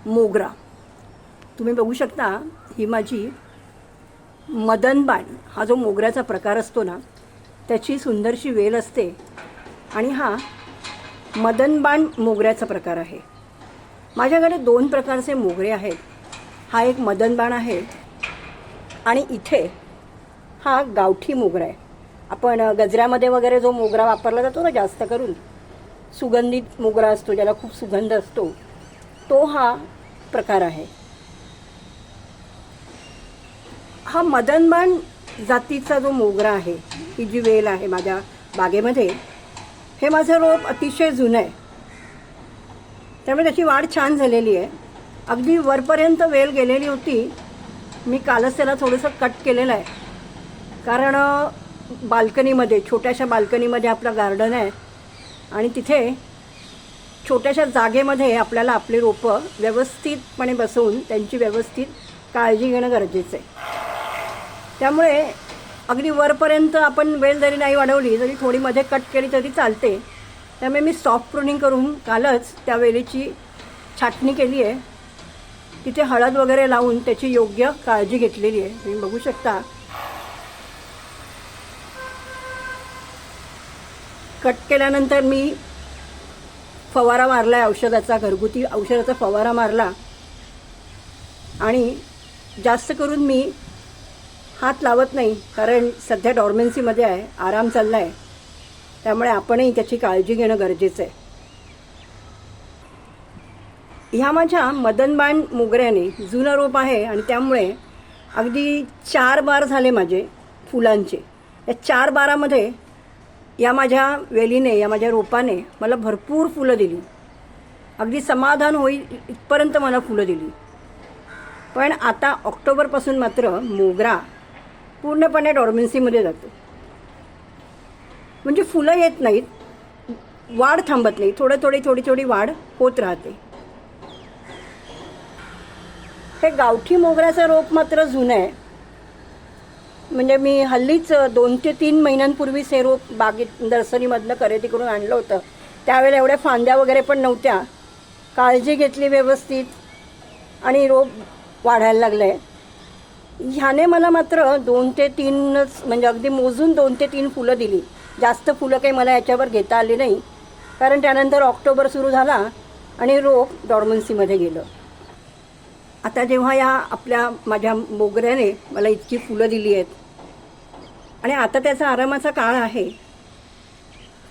मोगरा तुम्ही बघू शकता. ही माझी मदनबाण हा जो मोगऱ्याचा प्रकार असतो ना त्याची सुंदरशी वेल असते आणि हा मदनबाण मोगऱ्याचा प्रकार आहे. माझ्याकडे दोन प्रकारचे मोगरे आहेत. हा एक मदनबाण आहे आणि इथे हा गावठी मोगरा आहे. आपण गजऱ्यामध्ये वगैरे जो मोगरा वापरला जातो ना जास्त करून सुगंधित मोगरा असतो ज्याला खूप सुगंध असतो तो हा प्रकार आहे. हा मदनबाण जातीचा जो मोगरा आहे ही जी वेल आहे माझ्या बागेमध्ये हे माझं रोप अतिशय जुनं आहे त्यामुळे त्याची वाढ छान झालेली आहे. अगदी वरपर्यंत वेल गेलेली होती. मी कालच त्याला थोडंसं कट केलेलं आहे कारण बाल्कनीमध्ये छोट्याशा बाल्कनीमध्ये आपलं गार्डन आहे आणि तिथे छोट्याशा जागेमध्ये आपल्याला आपली रोपं व्यवस्थितपणे बसवून त्यांची व्यवस्थित काळजी घेणं गरजेचं आहे. त्यामुळे अगदी वरपर्यंत आपण वेल जरी नाही वाढवली तरी थोडी मध्ये कट केली तरी चालते. त्यामुळे मी सॉफ्ट प्रूनिंग करून कालच त्या वेलीची छाटणी केली आहे. तिथे हळद वगैरे लावून त्याची योग्य काळजी घेतलेली आहे. तुम्ही बघू शकता. कट केल्यानंतर मी फवारा मारला आहे औषधाचा, घरगुती औषधाचा फवारा मारला आणि जास्त करून मी हात लावत नाही कारण सध्या डॉर्मेन्सीमध्ये आहे, आराम चालला आहे. त्यामुळे आपणही त्याची काळजी घेणं गरजेचं आहे. ह्या माझ्या मदनबाण मोगऱ्याने जुनं रोप आहे आणि त्यामुळे अगदी 4 बार झाले माझे फुलांचे. या 4 बारामध्ये या माझ्या वेलीने या माझ्या रोपाने मला भरपूर फुलं दिली. अगदी समाधान होईल इथपर्यंत मला फुलं दिली. पण आता ऑक्टोबरपासून मात्र मोगरा पूर्णपणे डॉर्मेन्सीमध्ये जातो. म्हणजे फुलं येत नाहीत, वाढ थांबत नाही, थोडी थोडी वाढ होत राहते. हे गावठी मोगऱ्याचं रोप मात्र जुनं आहे. म्हणजे मी हल्लीच 2 ते 3 महिन्यांपूर्वीच हे रोप बागेत नर्सरीमधनं खरेदी करून आणलं होतं. त्यावेळेला एवढ्या फांद्या वगैरे पण नव्हत्या. काळजी घेतली व्यवस्थित आणि रोप वाढायला लागलं आहे. ह्याने मला मात्र 2 ते 3च म्हणजे अगदी मोजून 2 ते 3 फुलं दिली. जास्त फुलं काही मला याच्यावर घेता आली नाही कारण त्यानंतर ऑक्टोबर सुरू झाला आणि रोप डॉर्मन्सीमध्ये गेलं. आता जेव्हा या माझ्या मोगऱ्याने मला इतकी फुलं दिली आहेत आणि आता त्याचा आरामाचा काळ आहे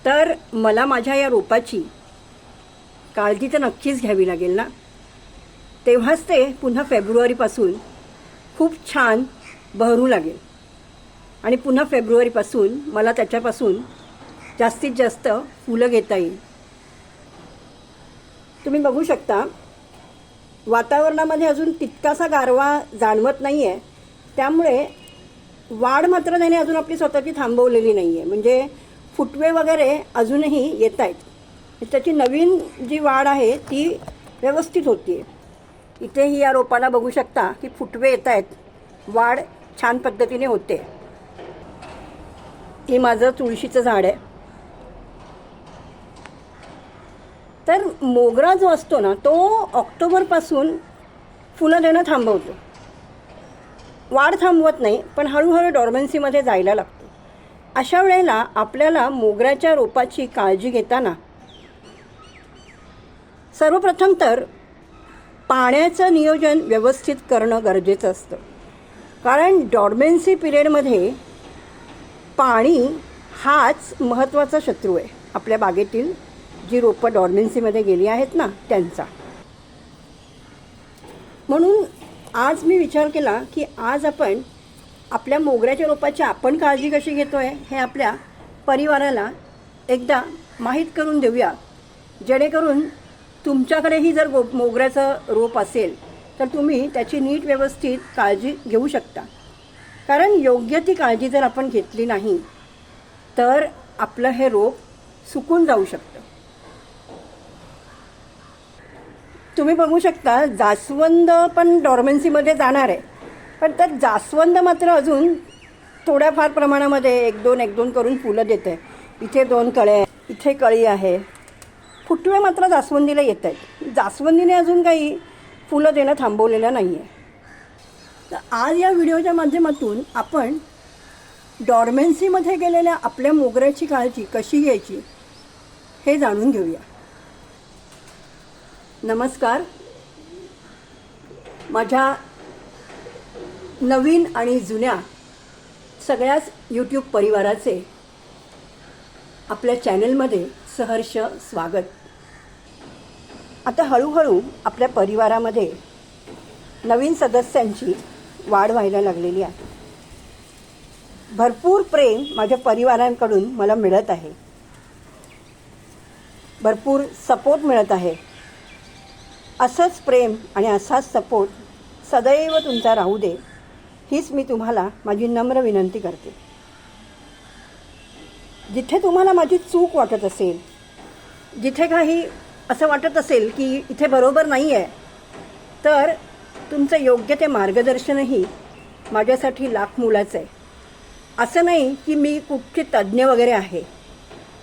तर मला माझ्या या रोपाची काळजी तर नक्कीच घ्यावी लागेल ना. तेव्हाच ते पुन्हा फेब्रुवारीपासून खूप छान बहरू लागेल आणि पुन्हा फेब्रुवारीपासून मला त्याच्यापासून जास्तीत जास्त फुलं घेता येईल. तुम्ही बघू शकता वातावरणामध्ये अजून तितकासा गारवा जाणवत नाही आहे. त्यामुळे वाढ मात्र त्याने अजून आपली स्वतःची थांबवलेली नाही आहे. म्हणजे फुटवे वगैरे अजूनही येत आहेत. त्याची नवीन जी वाढ आहे ती व्यवस्थित होती आहे. इथेही या रोपाला बघू शकता की फुटवे येत आहेत, वाढ छान पद्धतीने होते. हे माझं तुळशीचं झाड आहे. तर मोगरा जो असतो ना तो ऑक्टोबरपासून फुलं देणं थांबवतो. वाढ थांबवत नाही पण हळूहळू डॉर्मन्सीमध्ये जायला लागतो. अशा वेळेला आपल्याला मोगऱ्याच्या रोपाची काळजी घेताना सर्वप्रथम तर पाण्याचं नियोजन व्यवस्थित करणं गरजेचं असतं. कारण डॉर्मेन्सी पिरियडमध्ये पाणी हाच महत्त्वाचा शत्रू आहे आपल्या बागेतील जी रोपं डॉर्मेन्सीमध्ये गेली आहेत ना त्यांचा. म्हणून आज मी विचार केला की आज आपण आपल्या मोगऱ्याच्या रोपाची आपण काळजी कशी घेतो आहे हे आपल्या परिवाराला एकदा माहीत करून देऊया. जेणेकरून तुमच्याकडेही जर मोगऱ्याचं रोप असेल तर तुम्ही त्याची नीट व्यवस्थित काळजी घेऊ शकता. कारण योग्य ती काळजी जर आपण घेतली नाही तर आपलं हे रोप सुकून जाऊ शकतं. तुम्ही बघू शकता जास्वंद पण डॉर्मन्सीमध्ये जाणार आहे. पण तर जास्वंद मात्र अजून थोड्याफार प्रमाणामध्ये एक दोन करून फुलं देते. इथे 2 कळे आहेत, इथे कळी आहे. फुटवे मात्र जास्वंदीला येत आहेत. जास्वंदीने अजून काही फुलं देणं थांबवलेलं नाही आहे. तर आज या व्हिडिओच्या माध्यमातून आपण डॉर्मेन्सीमध्ये गेलेल्या आपल्या मोगऱ्याची काळजी कशी घ्यायची हे जाणून घेऊया. नमस्कार. माझ्या नवीन आणि जुन्या सगळ्याच यूट्यूब परिवाराचे आपल्या चॅनलमध्ये सहर्ष स्वागत. आता हळूहळू आपल्या परिवारामध्ये नवीन सदस्यांची वाढ व्हायला लागलेली आहे. भरपूर प्रेम माझ्या परिवारांकडून मला मिळत आहे, भरपूर सपोर्ट मिळत आहे. असंच प्रेम आणि असाच सपोर्ट सदैव तुमचा राहू दे, हीच मी तुम्हाला माझी नम्र विनंती करते. जिथे तुम्हाला माझी चूक वाटत असेल, जिथे काही असं वाटत असेल की इथे बरोबर नाही आहे, तर तुमचं योग्य ते मार्गदर्शनही माझ्यासाठी लाख मोलाचं आहे. असं नाही की मी कुठची तज्ज्ञ वगैरे आहे.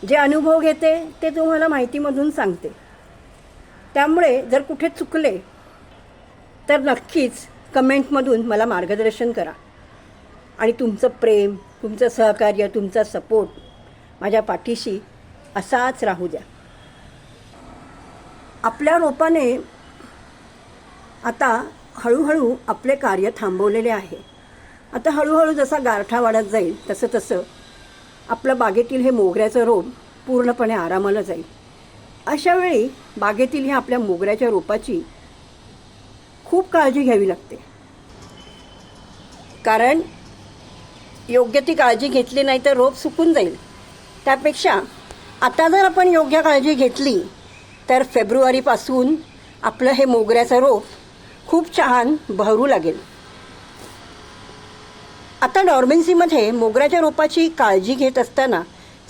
जे अनुभव घेते ते तुम्हाला माहितीमधून सांगते. त्यामुळे जर कुठे चुकले तर नक्कीच कमेंटमधून मला मार्गदर्शन करा. आणि तुमचं प्रेम, तुमचं सहकार्य, तुमचा सपोर्ट माझ्या पाठीशी असाच राहू द्या. आपल्या रोपाने आता हळूहळू आपले कार्य थांबवलेले आहे. आता हळूहळू जसा गारठा वाढत जाईल तसं तसं आपल्या बागेतील हे मोगऱ्याचं रोप पूर्णपणे आरामाला जाईल. अशावेळी बागेतील ह्या आपल्या मोगऱ्याच्या रोपाची खूप काळजी घ्यावी लागते. कारण योग्य ती काळजी घेतली नाही तर रोप सुकून जाईल. त्यापेक्षा आता जर आपण योग्य काळजी घेतली तर फेब्रुवारीपासून आपलं हे मोगऱ्याचं रोप खूप छान बहरू लागेल. आता डॉर्मेन्सीमध्ये मोगऱ्याच्या रोपाची काळजी घेत असताना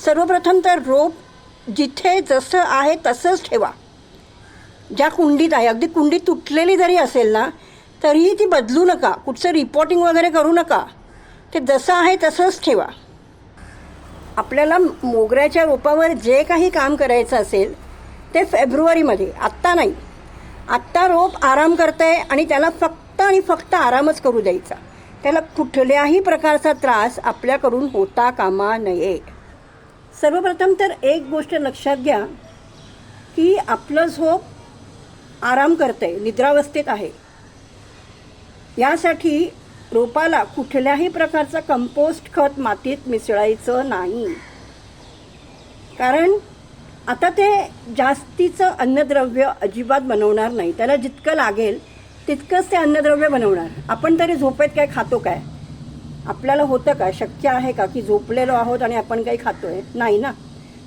सर्वप्रथम तर रोप जिथे जसं आहे तसंच ठेवा. ज्या कुंडीत आहे, अगदी कुंडी तुटलेली जरी असेल ना तरीही ती बदलू नका, कुठचं रिपोर्टिंग वगैरे करू नका. ते जसं आहे तसंच ठेवा. आपल्याला मोगऱ्याच्या रोपावर जे काही काम करायचं असेल ते फेब्रुवारीमध्ये, आत्ता नाही. आत्ता रोप आराम करत आहे आणि त्याला फक्त आणि फक्त आरामच करू द्यायचा. त्याला कुठल्याही प्रकारचा त्रास आपल्याकडून होता कामा नये. सर्वप्रथम तर एक गोष्ट लक्षात घ्या की आपलं झोप आराम करते, निद्रावस्थेत आहे. यासाठी रोपाला कुठल्याही प्रकारचा कंपोस्ट खत मातीत मिसळायचं नाही. कारण आता ते जास्तीचं अन्नद्रव्य अजिबात बनवणार नाही. त्याला जितकं लागेल तितकंच ते अन्नद्रव्य बनवणार. आपण तरी झोपेत काय खातो काय? आपल्याला होतं का, शक्य आहे का की झोपलेलो आहोत आणि आपण काही खातोय? नाही ना.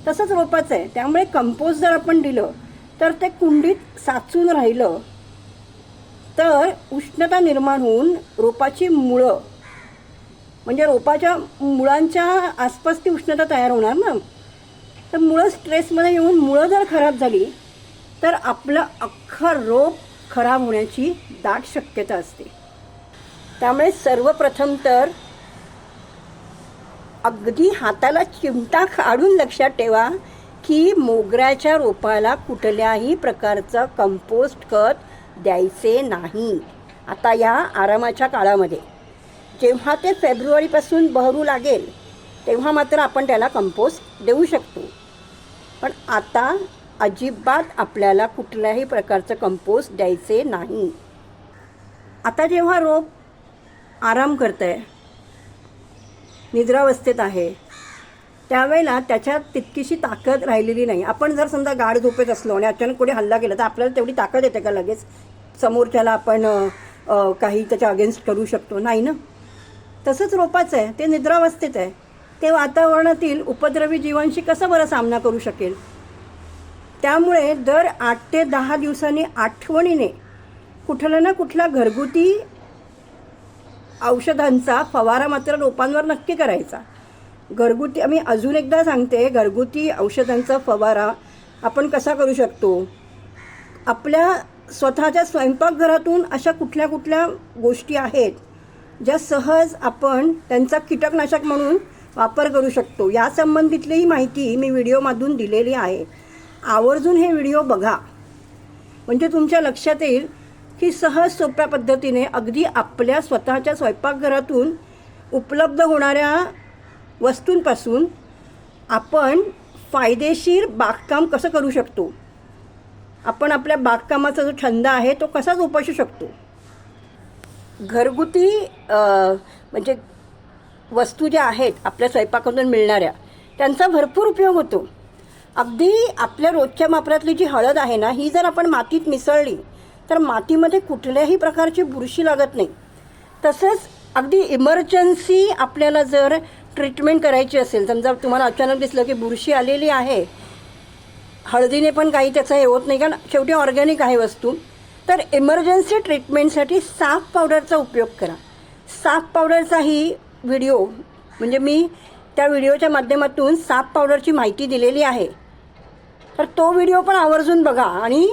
तसंच रोपाचं आहे. त्यामुळे कंपोस्ट जर आपण दिलं तर ते कुंडीत साचून राहिलं तर उष्णता निर्माण होऊन रोपाची मुळं, म्हणजे रोपाच्या मुळांच्या आसपास ती उष्णता तयार होणार ना. तर मुळं स्ट्रेसमध्ये येऊन मुळं जर खराब झाली तर आपलं अख्खं रोप खराब होण्याची दाट शक्यता असते. त्यामुळे सर्वप्रथम तर अगदी हाताला चिमटा काढून लक्षात ठेवा की मोगऱ्याच्या रोपाला कुठल्याही प्रकारचं कंपोस्ट खत द्यायचे नाही. आता या आरामाच्या काळामध्ये जेव्हा ते फेब्रुवारीपासून बहरू लागेल तेव्हा मात्र आपण त्याला कंपोस्ट देऊ शकतो. पण आता अजिबात आपल्याला कुठल्याही प्रकारचं कंपोस्ट द्यायचे नाही. आता जेव्हा रोप आराम करतं आहे, निद्रावस्थेत आहे, त्यावेळेला त्याच्यात तितकीशी ताकद राहिलेली नाही. आपण जर समजा गाढ झोपेत असलो आणि अचानक कुठे हल्ला केला तर आपल्याला तेवढी ताकद येते का लगेच समोरच्याला आपण काही त्याच्या अगेन्स्ट करू शकतो? नाही ना. तसंच रोपाचं आहे, ते निद्रावस्थेत आहे. ते वातावरणातील उपद्रवी जीवांशी कसं बरं सामना करू शकेल? त्यामुळे दर 8 ते 10 दिवसांनी आठवणीने कुठला ना कुठला घरगुती औषधांचा फवारा मात्र रोपांवर नक्की करायचा. घरगुती, मी अजून एकदा सांगते, घरगुती औषधांचा फवारा आपण कसा करू शकतो? आपल्या स्वतःच्या स्वयंपाकघरातून अशा कुठल्या कुठल्या गोष्टी आहेत ज्या सहज आपण त्यांचा कीटकनाशक म्हणून वापर करू शकतो. या संबंधितलीही माहिती मी व्हिडिओमधून दिलेली आहे. आवर्जून हे व्हिडिओ बघा, म्हणजे तुमच्या लक्षात येईल की सहज सोप्या पद्धतीने अगदी आपल्या स्वतःच्या स्वयंपाकघरातून उपलब्ध होणाऱ्या वस्तूंपासून आपण फायदेशीर बागकाम कसं करू शकतो, आपण आपल्या बागकामाचा जो छंद आहे तो कसा जोपासू शकतो. घरगुती म्हणजे वस्तू ज्या आहेत आपल्या स्वयंपाकातून मिळणाऱ्या त्यांचा भरपूर उपयोग होतो. अगदी आपल्या रोजच्या वापरातली जी हळद आहे ना, ही जर आपण मातीत मिसळली तर मातीमध्ये कुठल्याही प्रकारची बुरशी लागत नाही. तसंच अगदी इमर्जन्सी आपल्याला जर ट्रीटमेंट करायची असेल, समजा तुम्हाला अचानक दिसलं की बुरशी आलेली आहे, हळदीने पण काही त्याचं हे होत नाही कारण शेवटी ऑर्गॅनिक आहे वस्तू, तर इमर्जन्सी ट्रीटमेंटसाठी साफ पावडरचा उपयोग करा. साफ पावडरचाही व्हिडिओ म्हणजे मी त्या व्हिडिओच्या माध्यमातून साफ पावडरची माहिती दिलेली आहे, तर तो व्हिडिओ पण आवर्जून बघा. आणि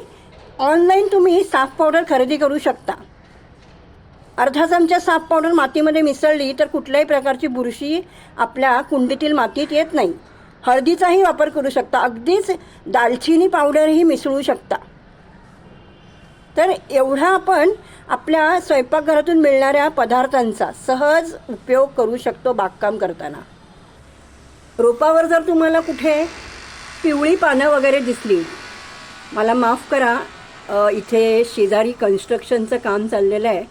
ऑनलाईन तुम्ही साफ पावडर खरेदी करू शकता. अर्धा चमचा साफ पावडर मातीमध्ये मिसळली तर कुठल्याही प्रकारची बुरशी आपल्या कुंडीतील मातीत येत नाही. हळदीचाही वापर करू शकता, अगदीच दालचिनी पावडरही मिसळू शकता. तर एवढा आपण आपल्या स्वयंपाकघरातून मिळणाऱ्या पदार्थांचा सहज उपयोग करू शकतो बागकाम करताना. रोपावर जर तुम्हाला कुठे पिवळी पानं वगैरे दिसली, मला माफ करा, इथे शेजारी कन्स्ट्रक्शनचं काम चाललेलं आहे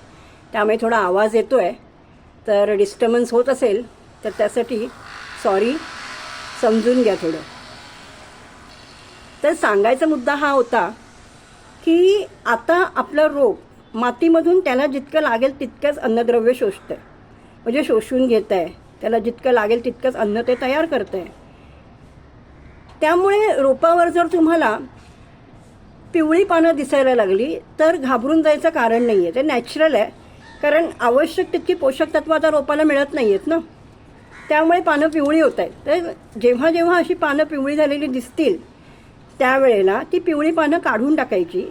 त्यामुळे थोडा आवाज येतो आहे, तर डिस्टर्बन्स होत असेल तर त्यासाठी सॉरी, समजून घ्या थोडं. तर सांगायचा मुद्दा हा होता की आता आपलं रोप मातीमधून त्याला जितकं लागेल तितकंच अन्नद्रव्य शोषतं आहे, म्हणजे शोषून घेत आहे, त्याला जितकं लागेल तितकंच अन्न ते तयार करतं आहे. त्यामुळे रोपावर जर तुम्हाला पिवळी पानं दिसायला लागली तर घाबरून जायचं कारण नाही आहे, ते नॅचरल आहे. कारण आवश्यक तितकी पोषक तत्व आता रोपाला मिळत नाही आहेत ना, त्यामुळे पानं पिवळी होत आहेत. तर जेव्हा जेव्हा अशी पानं पिवळी झालेली दिसतील त्यावेळेला ती पिवळी पानं काढून टाकायची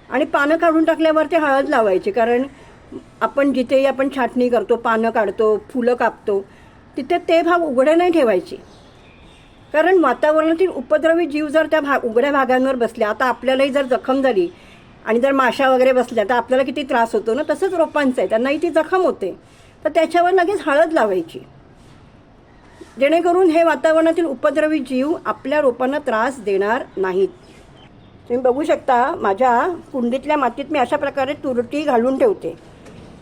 आणि पानं काढून टाकल्यावर ते हळद लावायची. कारण आपण जिथेही आपण छाटणी करतो, पानं काढतो, फुलं कापतो, तिथे ते भाग उघडे नाही ठेवायचे. कारण वातावरणातील उपद्रवी जीव जर त्या उघड्या भागांवर बसले, आता आपल्यालाही जर जखम झाली आणि जर माशा वगैरे बसल्या तर आपल्याला किती त्रास होतो ना, तसंच रोपांचं आहे, त्यांनाही ती जखम होते. तर त्याच्यावर लगेच हळद लावायची, जेणेकरून हे वातावरणातील उपद्रवी जीव आपल्या रोपांना त्रास देणार नाहीत. तुम्ही बघू शकता माझ्या कुंडीतल्या मातीत मी अशा प्रकारे तुरटी घालून ठेवते.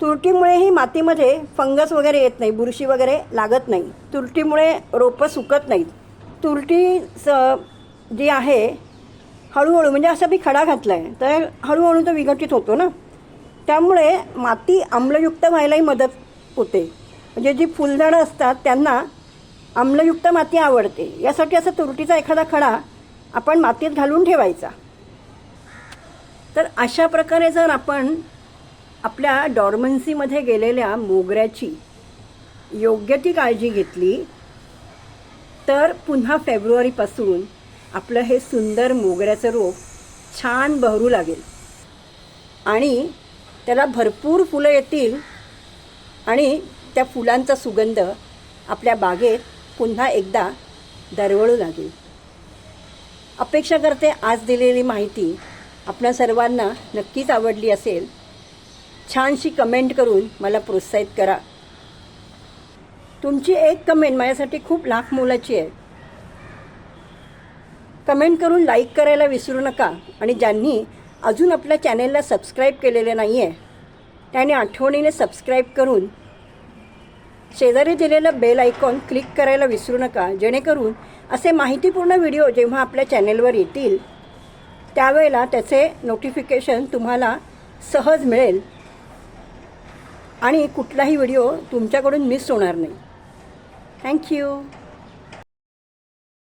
तुरटीमुळेही मातीमध्ये फंगस वगैरे येत नाही, बुरशी वगैरे लागत नाही. तुरटीमुळे रोपं सुकत नाहीत. तुरटी जी आहे हळूहळू, म्हणजे असा मी खडा घातला आहे तर हळूहळू तो विघटित होतो ना, त्यामुळे माती आम्लयुक्त व्हायलाही मदत होते. म्हणजे जी फुलझाडं असतात त्यांना आम्लयुक्त माती आवडते, यासाठी असा तुरटीचा एखादा खडा आपण मातीत घालून ठेवायचा. तर अशा प्रकारे जर आपण आपल्या डॉर्मन्सीमध्ये गेलेल्या मोगऱ्याची योग्य ती काळजी घेतली तर पुन्हा फेब्रुवारीपासून आपलं हे सुंदर मोगऱ्याचं रोप छान बहरू लागेल आणि त्याला भरपूर फुलं येतील आणि त्या फुलांचा सुगंध आपल्या बागेत पुन्हा एकदा दरवळू लागेल. अपेक्षा करते आज दिलेली माहिती आपल्या सर्वांना नक्कीच आवडली असेल. छानशी कमेंट करून मला प्रोत्साहित करा. तुमची एक कमेंट माझ्यासाठी खूप लाख मोलाची आहे. कमेंट करून लाईक करायला विसरू नका आणि ज्यांनी अजून आपल्या चॅनेलला सबस्क्राईब केलेले नाही आहे त्याने आठवणीने सबस्क्राईब करून शेजारी दिलेलं बेल आयकॉन क्लिक करायला विसरू नका, जेणेकरून असे माहितीपूर्ण व्हिडिओ जेव्हा आपल्या चॅनेलवर येतील त्यावेळेला त्याचे नोटिफिकेशन तुम्हाला सहज मिळेल आणि कुठलाही व्हिडिओ तुमच्याकडून मिस होणार नाही. थँक्यू.